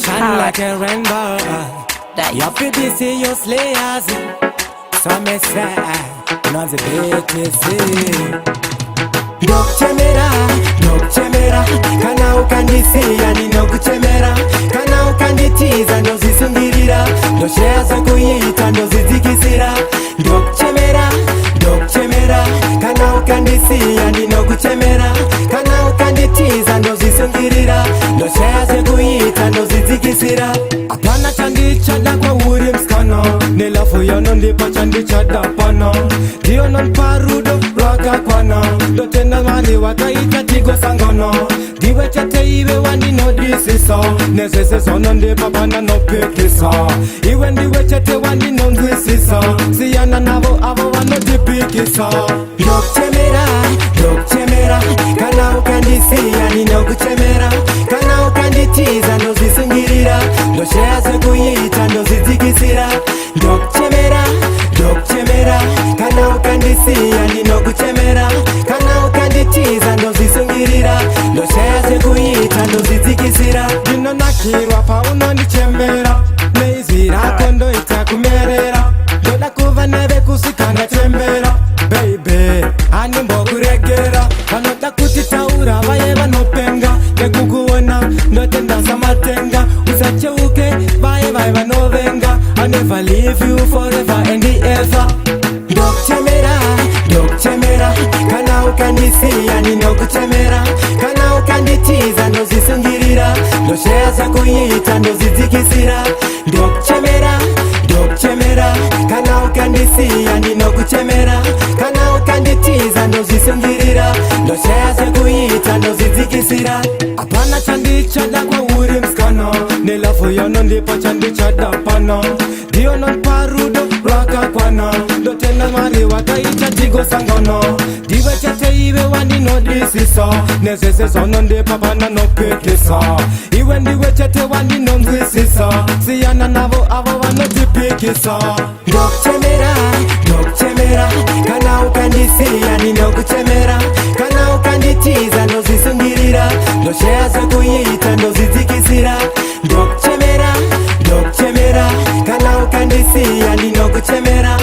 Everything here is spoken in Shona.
shine like a rainbow. Your baby see you slayers. So me say, not the big me see. Ndokuchemera, kana ukandisiya ndinokuchemera, kana ukanditiza ndozisungirira, ndosheyaza kuita ndozidzikisira. Ndokuchemera, kana ukandisiya ndinokuchemera, kana ukanditiza ndozisungirira, ndosheyaza kuita ndozidzikisira. Apana chandichada kwauri msikana, nelafu yano ndipo chandichada pano, ndiyo nonparudo rwakakwana, ndotenda mali wakaita tigo sangono, ndiwe chete iwe wandinodisiso, nezese zono ndipo pana nopikisa, iwe ndiwe chete wandinonzwisisa, siyana navo avo vanotipikisa. Ndokuchemera, kana ukandisiya ndinokuchemera, kana ukanditiza ndozvisungirira, ndosheyaze kuita ndozidzikisira. Ndokuchemera, kana ukandisiya ndinokuchemera, kana ukanditiza ndozvisungirira, ndosheyaze kuita ndozidzikisira. Ndinonakirwa paunondichemera, neizvi rako ndoita kumerera, ndoda kuva nevekusika ndachembera. Baby, animbokuregera, vanoda kutitaura vaye vanopenga, nekukuona ndotenda samatenga, usacheuke vaye vanovenga. I never leave you forever and ever. Ndokuchemera, kana ukandisiya ndinokuchemera, kana ukanditiza ndozvisungirira, ndosheyaza kuita ndozidzikisira. Ndokuchemera, kana ukandisiya ndinokuchemera, kana ukanditiza ndozvisungirira, ndosheyaza kuita ndozidzikisira. Apana chandichada kwauri msikana, nelafu yano ndipo chandichada pano, ndiyo nonparudo rwakakwana, ndotenda mali wakaita tigo sangono, ndiwe chete iwe wandinodisiso, nezese zono ndipo pana nopikisa, iwe ndiwe chete wandinonzwisisa, siyana navo avo vanotipikisa. Ndokuchemera, kana ukandisiya ndinokuchemera, kana ukanditiza ndozvisungirira, ndosheyaza kuita ndozidzikisira. Ndokuchemera, kana ukandisiya ndinokuchemera,